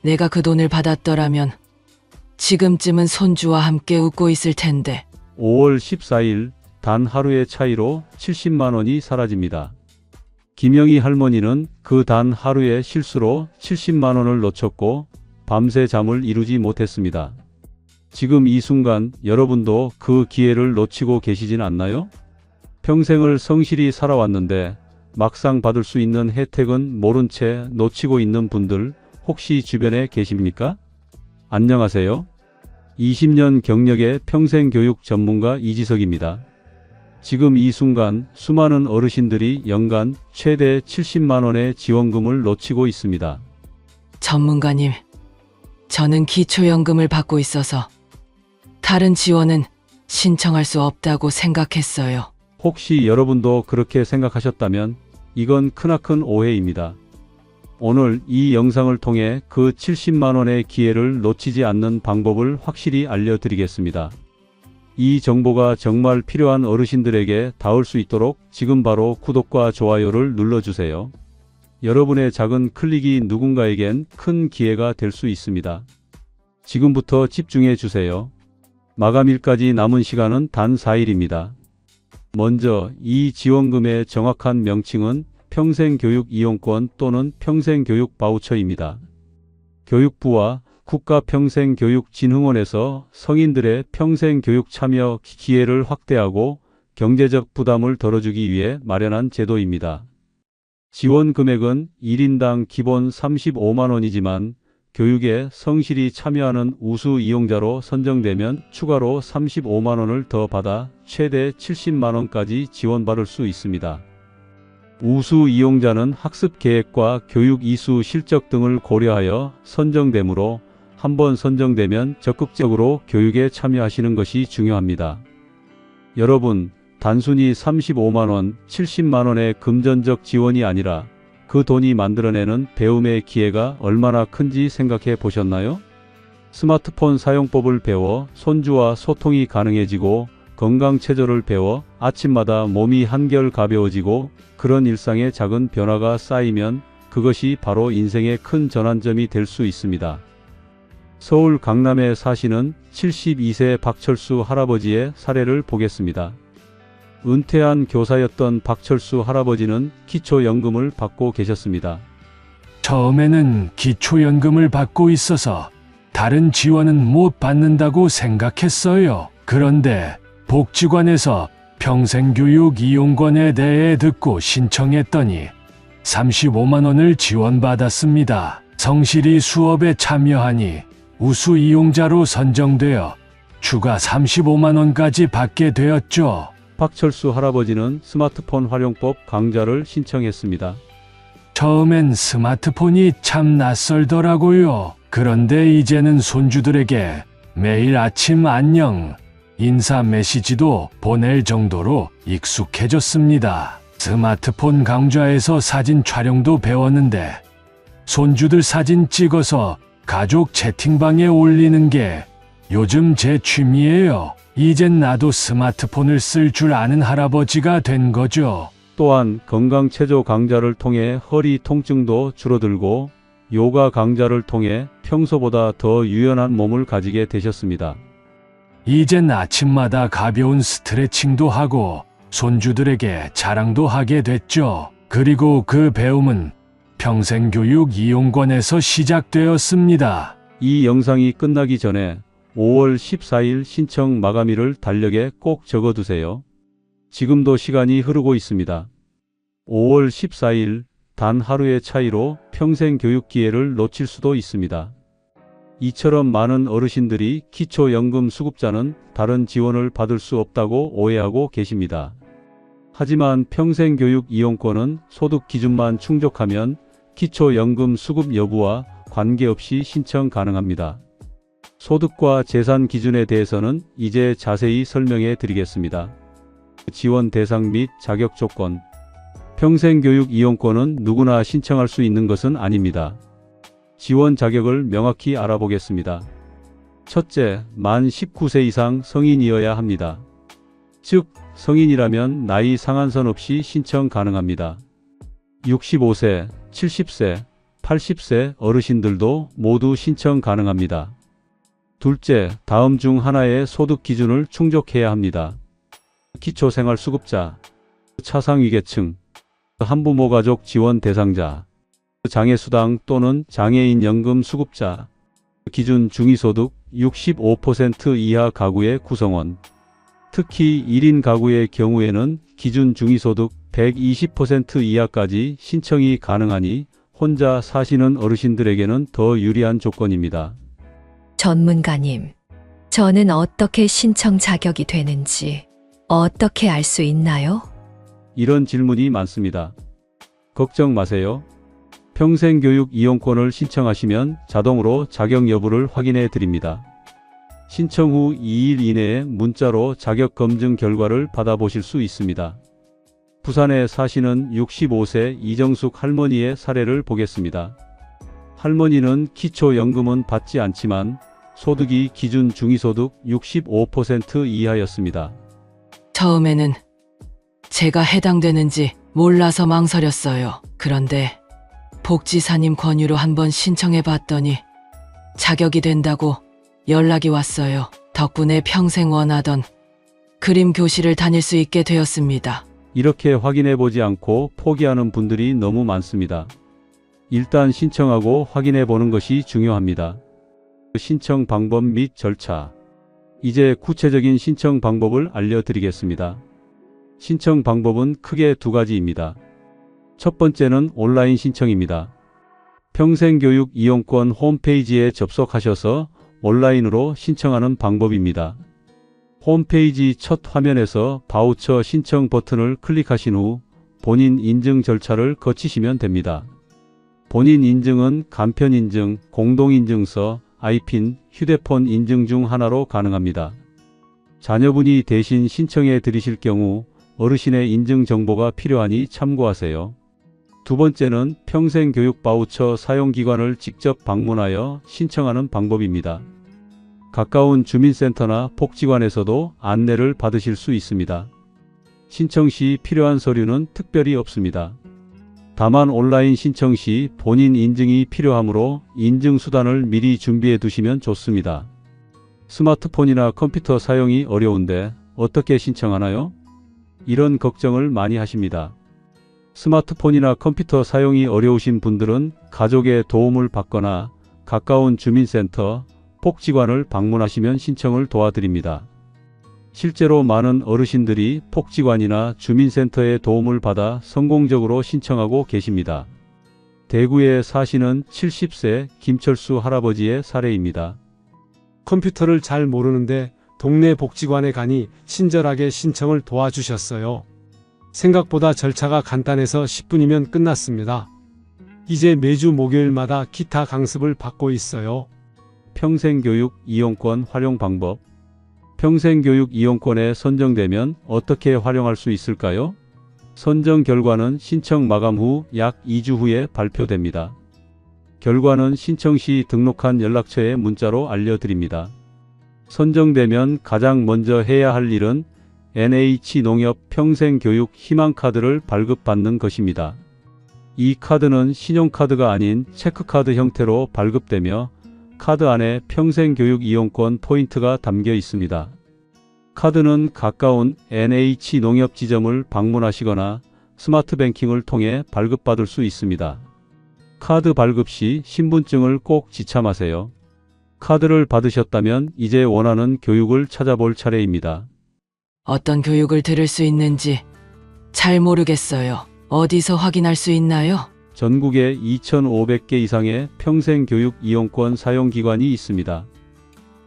내가 그 돈을 받았더라면 지금쯤은 손주와 함께 웃고 있을 텐데. 5월 14일 단 하루의 차이로 70만 원이 사라집니다. 김영희 할머니는 그 단 하루의 실수로 70만 원을 놓쳤고 밤새 잠을 이루지 못했습니다. 지금 이 순간 여러분도 그 기회를 놓치고 계시진 않나요? 평생을 성실히 살아왔는데 막상 받을 수 있는 혜택은 모른 채 놓치고 있는 분들 혹시 주변에 계십니까? 안녕하세요. 20년 경력의 평생교육 전문가 이지석입니다. 지금 이 순간 수많은 어르신들이 연간 최대 70만 원의 지원금을 놓치고 있습니다. 전문가님, 저는 기초연금을 받고 있어서 다른 지원은 신청할 수 없다고 생각했어요. 혹시 여러분도 그렇게 생각하셨다면 이건 크나큰 오해입니다. 오늘 이 영상을 통해 그 70만 원의 기회를 놓치지 않는 방법을 확실히 알려드리겠습니다. 이 정보가 정말 필요한 어르신들에게 닿을 수 있도록 지금 바로 구독과 좋아요를 눌러주세요. 여러분의 작은 클릭이 누군가에겐 큰 기회가 될 수 있습니다. 지금부터 집중해 주세요. 마감일까지 남은 시간은 단 4일입니다. 먼저 이 지원금의 정확한 명칭은 평생교육 이용권 또는 평생교육 바우처입니다. 교육부와 국가평생교육진흥원에서 성인들의 평생교육 참여 기회를 확대하고 경제적 부담을 덜어주기 위해 마련한 제도입니다. 지원 금액은 1인당 기본 35만 원이지만 교육에 성실히 참여하는 우수 이용자로 선정되면 추가로 35만 원을 더 받아 최대 70만 원까지 지원받을 수 있습니다. 우수 이용자는 학습 계획과 교육 이수 실적 등을 고려하여 선정되므로 한번 선정되면 적극적으로 교육에 참여하시는 것이 중요합니다. 여러분, 단순히 35만 원, 70만 원의 금전적 지원이 아니라 그 돈이 만들어내는 배움의 기회가 얼마나 큰지 생각해 보셨나요? 스마트폰 사용법을 배워 손주와 소통이 가능해지고 건강체조를 배워 아침마다 몸이 한결 가벼워지고 그런 일상의 작은 변화가 쌓이면 그것이 바로 인생의 큰 전환점이 될 수 있습니다. 서울 강남에 사시는 72세 박철수 할아버지의 사례를 보겠습니다. 은퇴한 교사였던 박철수 할아버지는 기초연금을 받고 계셨습니다. 처음에는 기초연금을 받고 있어서 다른 지원은 못 받는다고 생각했어요. 그런데 복지관에서 평생교육 이용권에 대해 듣고 신청했더니 35만 원을 지원받았습니다. 성실히 수업에 참여하니 우수 이용자로 선정되어 추가 35만 원까지 받게 되었죠. 박철수 할아버지는 스마트폰 활용법 강좌를 신청했습니다. 처음엔 스마트폰이 참 낯설더라고요. 그런데 이제는 손주들에게 매일 아침 안녕, 인사 메시지도 보낼 정도로 익숙해졌습니다. 스마트폰 강좌에서 사진 촬영도 배웠는데 손주들 사진 찍어서 가족 채팅방에 올리는 게 요즘 제 취미예요. 이젠 나도 스마트폰을 쓸 줄 아는 할아버지가 된 거죠. 또한 건강체조 강좌를 통해 허리 통증도 줄어들고 요가 강좌를 통해 평소보다 더 유연한 몸을 가지게 되셨습니다. 이젠 아침마다 가벼운 스트레칭도 하고 손주들에게 자랑도 하게 됐죠. 그리고 그 배움은 평생교육 이용권에서 시작되었습니다. 이 영상이 끝나기 전에 5월 14일 신청 마감일을 달력에 꼭 적어두세요. 지금도 시간이 흐르고 있습니다. 5월 14일 단 하루의 차이로 평생 교육 기회를 놓칠 수도 있습니다. 이처럼 많은 어르신들이 기초연금 수급자는 다른 지원을 받을 수 없다고 오해하고 계십니다. 하지만 평생교육 이용권은 소득 기준만 충족하면 기초연금 수급 여부와 관계없이 신청 가능합니다. 소득과 재산 기준에 대해서는 이제 자세히 설명해 드리겠습니다. 지원 대상 및 자격 조건. 평생교육 이용권은 누구나 신청할 수 있는 것은 아닙니다. 지원 자격을 명확히 알아보겠습니다. 첫째, 만 19세 이상 성인이어야 합니다. 즉, 성인이라면 나이 상한선 없이 신청 가능합니다. 65세, 70세, 80세 어르신들도 모두 신청 가능합니다. 둘째, 다음 중 하나의 소득 기준을 충족해야 합니다. 기초생활수급자, 차상위계층, 한부모 가족 지원 대상자, 장애수당 또는 장애인연금 수급자, 기준 중위소득 65% 이하 가구의 구성원, 특히 1인 가구의 경우에는 기준 중위소득 120% 이하까지 신청이 가능하니 혼자 사시는 어르신들에게는 더 유리한 조건입니다. 전문가님, 저는 어떻게 신청 자격이 되는지 어떻게 알 수 있나요? 이런 질문이 많습니다. 걱정 마세요. 평생교육 이용권을 신청하시면 자동으로 자격 여부를 확인해 드립니다. 신청 후 2일 이내에 문자로 자격 검증 결과를 받아보실 수 있습니다. 부산에 사시는 65세 이정숙 할머니의 사례를 보겠습니다. 할머니는 기초연금은 받지 않지만 소득이 기준 중위소득 65% 이하였습니다. 처음에는 제가 해당되는지 몰라서 망설였어요. 그런데 복지사님 권유로 한번 신청해 봤더니 자격이 된다고 연락이 왔어요. 덕분에 평생 원하던 그림 교실을 다닐 수 있게 되었습니다. 이렇게 확인해 보지 않고 포기하는 분들이 너무 많습니다. 일단 신청하고 확인해 보는 것이 중요합니다. 신청 방법 및 절차. 이제 구체적인 신청 방법을 알려드리겠습니다. 신청 방법은 크게 두 가지입니다. 첫 번째는 온라인 신청입니다. 평생교육 이용권 홈페이지에 접속하셔서 온라인으로 신청하는 방법입니다. 홈페이지 첫 화면에서 바우처 신청 버튼을 클릭하신 후 본인 인증 절차를 거치시면 됩니다. 본인 인증은 간편인증, 공동인증서, 아이핀, 휴대폰 인증 중 하나로 가능합니다. 자녀분이 대신 신청해 드리실 경우 어르신의 인증 정보가 필요하니 참고하세요. 두 번째는 평생교육 바우처 사용기관을 직접 방문하여 신청하는 방법입니다. 가까운 주민센터나 복지관에서도 안내를 받으실 수 있습니다. 신청 시 필요한 서류는 특별히 없습니다. 다만 온라인 신청 시 본인 인증이 필요하므로 인증 수단을 미리 준비해 두시면 좋습니다. 스마트폰이나 컴퓨터 사용이 어려운데 어떻게 신청하나요? 이런 걱정을 많이 하십니다. 스마트폰이나 컴퓨터 사용이 어려우신 분들은 가족의 도움을 받거나 가까운 주민센터, 복지관을 방문하시면 신청을 도와드립니다. 실제로 많은 어르신들이 복지관이나 주민센터의 도움을 받아 성공적으로 신청하고 계십니다. 대구에 사시는 70세 김철수 할아버지의 사례입니다. 컴퓨터를 잘 모르는데 동네 복지관에 가니 친절하게 신청을 도와주셨어요. 생각보다 절차가 간단해서 10분이면 끝났습니다. 이제 매주 목요일마다 기타 강습을 받고 있어요. 평생교육 이용권 활용 방법. 평생교육 이용권에 선정되면 어떻게 활용할 수 있을까요? 선정 결과는 신청 마감 후 약 2주 후에 발표됩니다. 결과는 신청 시 등록한 연락처에 문자로 알려드립니다. 선정되면 가장 먼저 해야 할 일은 NH농협 평생교육 희망카드를 발급받는 것입니다. 이 카드는 신용카드가 아닌 체크카드 형태로 발급되며 카드 안에 평생교육 이용권 포인트가 담겨 있습니다. 카드는 가까운 NH농협 지점을 방문하시거나 스마트뱅킹을 통해 발급받을 수 있습니다. 카드 발급 시 신분증을 꼭 지참하세요. 카드를 받으셨다면 이제 원하는 교육을 찾아볼 차례입니다. 어떤 교육을 들을 수 있는지 잘 모르겠어요. 어디서 확인할 수 있나요? 전국에 2,500개 이상의 평생교육 이용권 사용기관이 있습니다.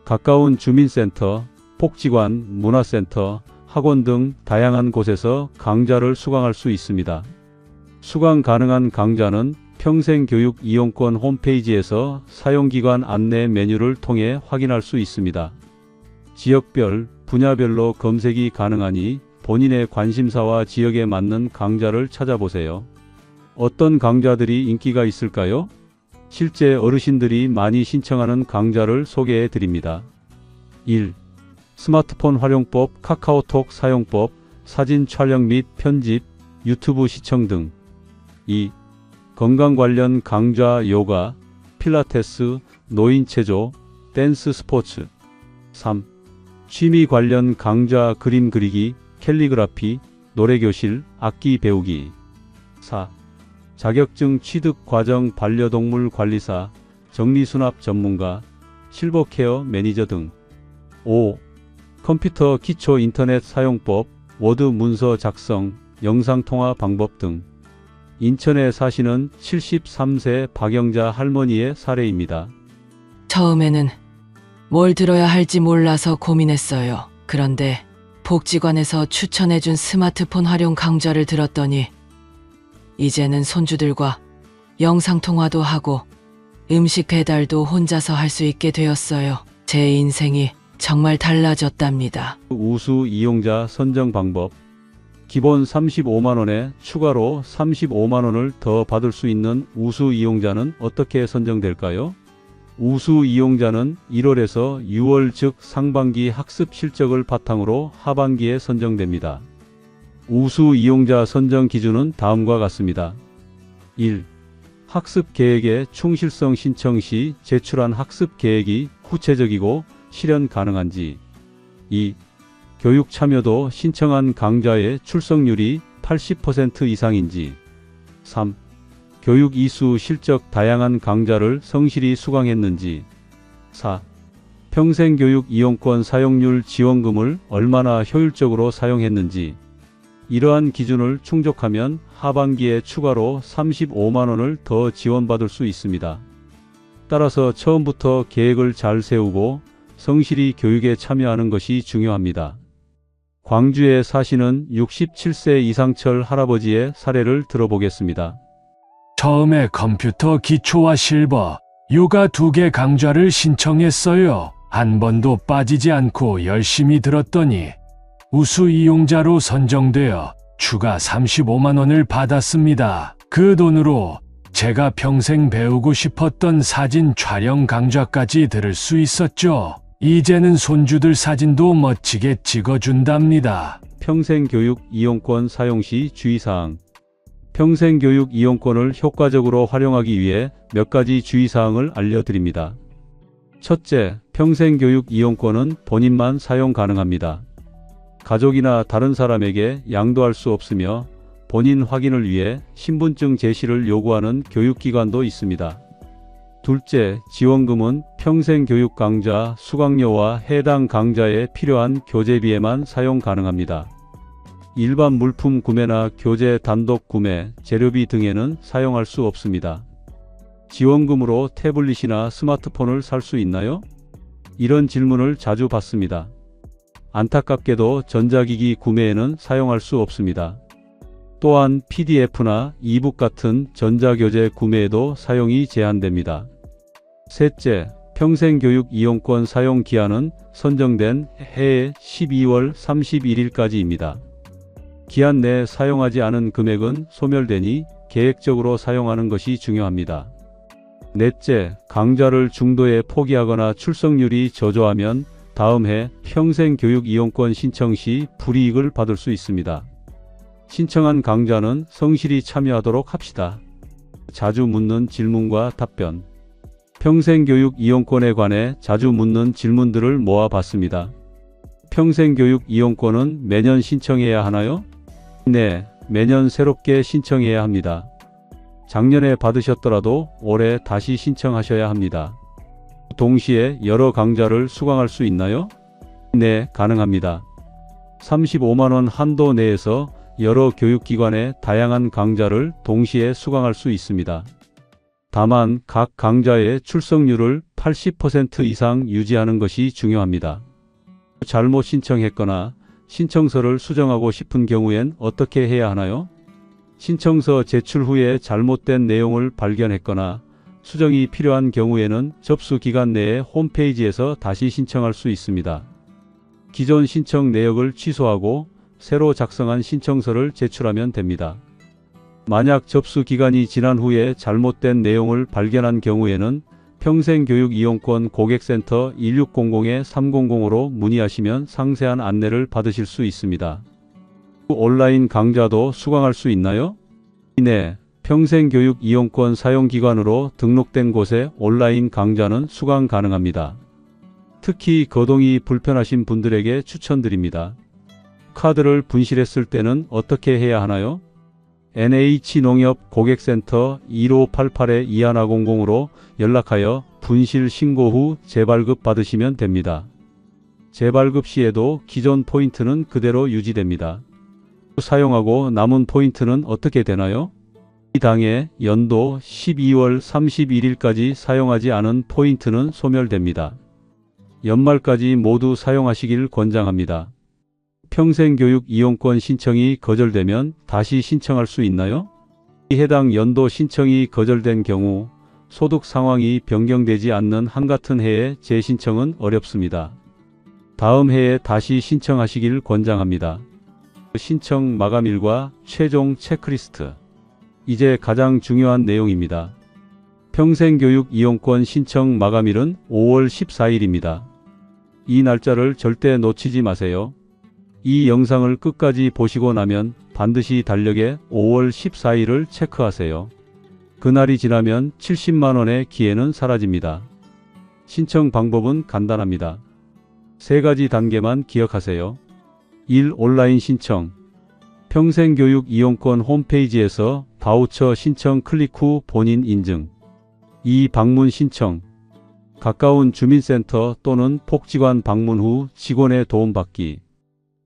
가까운 주민센터, 복지관, 문화센터, 학원 등 다양한 곳에서 강좌를 수강할 수 있습니다. 수강 가능한 강좌는 평생교육 이용권 홈페이지에서 사용기관 안내 메뉴를 통해 확인할 수 있습니다. 지역별, 분야별로 검색이 가능하니 본인의 관심사와 지역에 맞는 강좌를 찾아보세요. 어떤 강좌들이 인기가 있을까요? 실제 어르신들이 많이 신청하는 강좌를 소개해 드립니다. 1. 스마트폰 활용법, 카카오톡 사용법, 사진 촬영 및 편집, 유튜브 시청 등. 2. 건강 관련 강좌 요가, 필라테스, 노인체조, 댄스 스포츠. 3. 취미 관련 강좌 그림 그리기, 캘리그라피, 노래교실, 악기 배우기. 4. 자격증 취득 과정 반려동물 관리사, 정리수납 전문가, 실버케어 매니저 등. 5. 컴퓨터 기초 인터넷 사용법, 워드 문서 작성, 영상통화 방법 등. 인천에 사시는 73세 박영자 할머니의 사례입니다. 처음에는 뭘 들어야 할지 몰라서 고민했어요. 그런데 복지관에서 추천해준 스마트폰 활용 강좌를 들었더니 이제는 손주들과 영상통화도 하고 음식 배달도 혼자서 할 수 있게 되었어요. 제 인생이 정말 달라졌답니다. 우수 이용자 선정 방법. 기본 35만원에 추가로 35만원을 더 받을 수 있는 우수 이용자는 어떻게 선정될까요? 우수 이용자는 1월에서 6월 즉 상반기 학습 실적을 바탕으로 하반기에 선정됩니다. 우수 이용자 선정 기준은 다음과 같습니다. 1. 학습 계획의 충실성. 신청 시 제출한 학습 계획이 구체적이고 실현 가능한지. 2. 교육 참여도. 신청한 강좌의 출석률이 80% 이상인지. 3. 교육 이수 실적. 다양한 강좌를 성실히 수강했는지. 4. 평생교육 이용권 사용률. 지원금을 얼마나 효율적으로 사용했는지. 이러한 기준을 충족하면 하반기에 추가로 35만원을 더 지원받을 수 있습니다. 따라서 처음부터 계획을 잘 세우고 성실히 교육에 참여하는 것이 중요합니다. 광주에 사시는 67세 이상철 할아버지의 사례를 들어보겠습니다. 처음에 컴퓨터 기초와 실버, 요가 2개 강좌를 신청했어요. 한 번도 빠지지 않고 열심히 들었더니 우수 이용자로 선정되어 추가 35만원을 받았습니다. 그 돈으로 제가 평생 배우고 싶었던 사진 촬영 강좌까지 들을 수 있었죠. 이제는 손주들 사진도 멋지게 찍어준답니다. 평생교육 이용권 사용 시 주의사항. 평생교육 이용권을 효과적으로 활용하기 위해 몇 가지 주의사항을 알려드립니다. 첫째, 평생교육 이용권은 본인만 사용 가능합니다. 가족이나 다른 사람에게 양도할 수 없으며 본인 확인을 위해 신분증 제시를 요구하는 교육기관도 있습니다. 둘째, 지원금은 평생교육 강좌 수강료와 해당 강좌에 필요한 교재비에만 사용 가능합니다. 일반 물품 구매나 교재 단독 구매, 재료비 등에는 사용할 수 없습니다. 지원금으로 태블릿이나 스마트폰을 살 수 있나요? 이런 질문을 자주 받습니다. 안타깝게도 전자기기 구매에는 사용할 수 없습니다. 또한 PDF나 이북 같은 전자교재 구매에도 사용이 제한됩니다. 셋째, 평생교육 이용권 사용 기한은 선정된 해의 12월 31일까지입니다. 기한 내에 사용하지 않은 금액은 소멸되니 계획적으로 사용하는 것이 중요합니다. 넷째, 강좌를 중도에 포기하거나 출석률이 저조하면 다음 해 평생교육 이용권 신청 시 불이익을 받을 수 있습니다. 신청한 강좌는 성실히 참여하도록 합시다. 자주 묻는 질문과 답변. 평생교육 이용권에 관해 자주 묻는 질문들을 모아봤습니다. 평생교육 이용권은 매년 신청해야 하나요? 네, 매년 새롭게 신청해야 합니다. 작년에 받으셨더라도 올해 다시 신청하셔야 합니다. 동시에 여러 강좌를 수강할 수 있나요? 네, 가능합니다. 35만원 한도 내에서 여러 교육기관의 다양한 강좌를 동시에 수강할 수 있습니다. 다만 각 강좌의 출석률을 80% 이상 유지하는 것이 중요합니다. 잘못 신청했거나 신청서를 수정하고 싶은 경우엔 어떻게 해야 하나요? 신청서 제출 후에 잘못된 내용을 발견했거나 수정이 필요한 경우에는 접수 기간 내에 홈페이지에서 다시 신청할 수 있습니다. 기존 신청 내역을 취소하고 새로 작성한 신청서를 제출하면 됩니다. 만약 접수 기간이 지난 후에 잘못된 내용을 발견한 경우에는 평생교육이용권 고객센터 1600-300으로 문의하시면 상세한 안내를 받으실 수 있습니다. 온라인 강좌도 수강할 수 있나요? 네, 평생교육 이용권 사용기관으로 등록된 곳에 온라인 강좌는 수강 가능합니다. 특히 거동이 불편하신 분들에게 추천드립니다. 카드를 분실했을 때는 어떻게 해야 하나요? NH농협 고객센터 1588-2100으로 연락하여 분실 신고 후 재발급 받으시면 됩니다. 재발급 시에도 기존 포인트는 그대로 유지됩니다. 사용하고 남은 포인트는 어떻게 되나요? 이 당해 연도 12월 31일까지 사용하지 않은 포인트는 소멸됩니다. 연말까지 모두 사용하시길 권장합니다. 평생교육 이용권 신청이 거절되면 다시 신청할 수 있나요? 해당 연도 신청이 거절된 경우 소득 상황이 변경되지 않는 한같은 해에 재신청은 어렵습니다. 다음 해에 다시 신청하시길 권장합니다. 신청 마감일과 최종 체크리스트. 이제 가장 중요한 내용입니다. 평생교육 이용권 신청 마감일은 5월 14일입니다. 이 날짜를 절대 놓치지 마세요. 이 영상을 끝까지 보시고 나면 반드시 달력에 5월 14일을 체크하세요. 그날이 지나면 70만원의 기회는 사라집니다. 신청 방법은 간단합니다. 3가지 단계만 기억하세요. 1. 온라인 신청. 평생교육 이용권 홈페이지에서 바우처 신청 클릭 후 본인 인증. 2. 방문 신청. 가까운 주민센터 또는 복지관 방문 후 직원의 도움받기.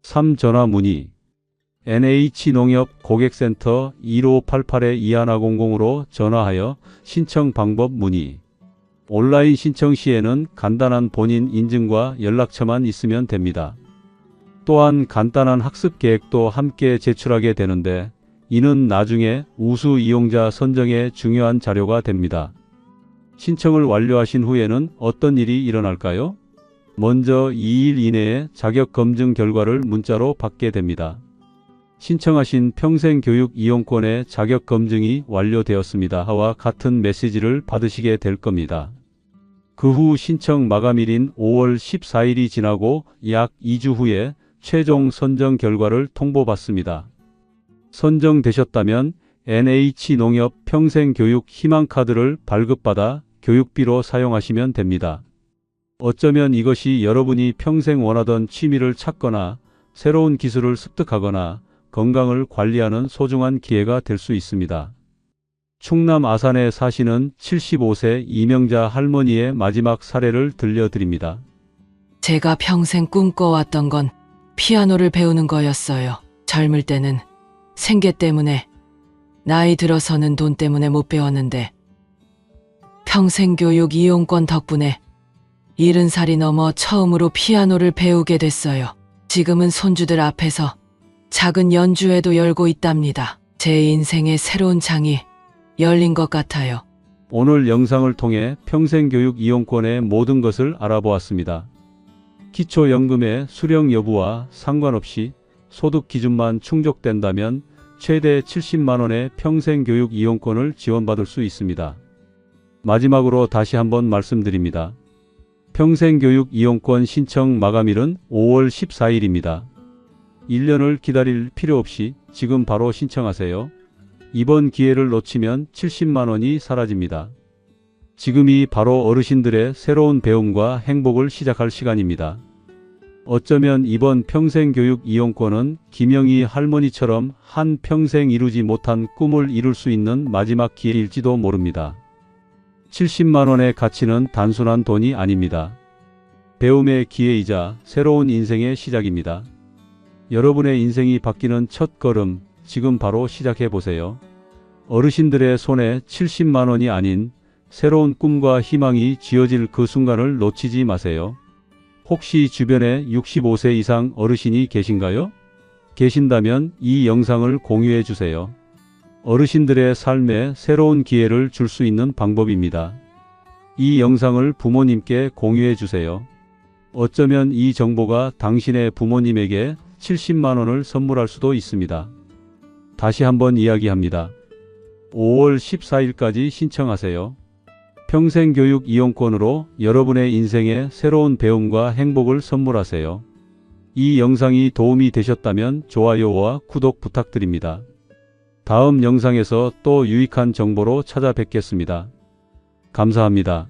3. 전화 문의. NH농협 고객센터 1588-2100으로 전화하여 신청 방법 문의. 온라인 신청 시에는 간단한 본인 인증과 연락처만 있으면 됩니다. 또한 간단한 학습 계획도 함께 제출하게 되는데 이는 나중에 우수 이용자 선정에 중요한 자료가 됩니다. 신청을 완료하신 후에는 어떤 일이 일어날까요? 먼저 2일 이내에 자격검증 결과를 문자로 받게 됩니다. 신청하신 평생교육 이용권의 자격검증이 완료되었습니다와 같은 메시지를 받으시게 될 겁니다. 그 후 신청 마감일인 5월 14일이 지나고 약 2주 후에 최종 선정 결과를 통보받습니다. 선정되셨다면 NH농협 평생교육 희망카드를 발급받아 교육비로 사용하시면 됩니다. 어쩌면 이것이 여러분이 평생 원하던 취미를 찾거나 새로운 기술을 습득하거나 건강을 관리하는 소중한 기회가 될 수 있습니다. 충남 아산에 사시는 75세 이명자 할머니의 마지막 사례를 들려드립니다. 제가 평생 꿈꿔왔던 건 피아노를 배우는 거였어요. 젊을 때는 생계 때문에, 나이 들어서는 돈 때문에 못 배웠는데 평생교육 이용권 덕분에 70살이 넘어 처음으로 피아노를 배우게 됐어요. 지금은 손주들 앞에서 작은 연주회도 열고 있답니다. 제 인생의 새로운 장이 열린 것 같아요. 오늘 영상을 통해 평생교육 이용권의 모든 것을 알아보았습니다. 기초연금의 수령 여부와 상관없이 소득 기준만 충족된다면 최대 70만원의 평생교육 이용권을 지원받을 수 있습니다. 마지막으로 다시 한번 말씀드립니다. 평생교육 이용권 신청 마감일은 5월 14일입니다. 1년을 기다릴 필요 없이 지금 바로 신청하세요. 이번 기회를 놓치면 70만원이 사라집니다. 지금이 바로 어르신들의 새로운 배움과 행복을 시작할 시간입니다. 어쩌면 이번 평생교육 이용권은 김영희 할머니처럼 한 평생 이루지 못한 꿈을 이룰 수 있는 마지막 기회일지도 모릅니다. 70만원의 가치는 단순한 돈이 아닙니다. 배움의 기회이자 새로운 인생의 시작입니다. 여러분의 인생이 바뀌는 첫 걸음, 지금 바로 시작해보세요. 어르신들의 손에 70만원이 아닌 새로운 꿈과 희망이 쥐어질 그 순간을 놓치지 마세요. 혹시 주변에 65세 이상 어르신이 계신가요? 계신다면 이 영상을 공유해 주세요. 어르신들의 삶에 새로운 기회를 줄 수 있는 방법입니다. 이 영상을 부모님께 공유해 주세요. 어쩌면 이 정보가 당신의 부모님에게 70만원을 선물할 수도 있습니다. 다시 한번 이야기합니다. 5월 14일까지 신청하세요. 평생교육 이용권으로 여러분의 인생에 새로운 배움과 행복을 선물하세요. 이 영상이 도움이 되셨다면 좋아요와 구독 부탁드립니다. 다음 영상에서 또 유익한 정보로 찾아뵙겠습니다. 감사합니다.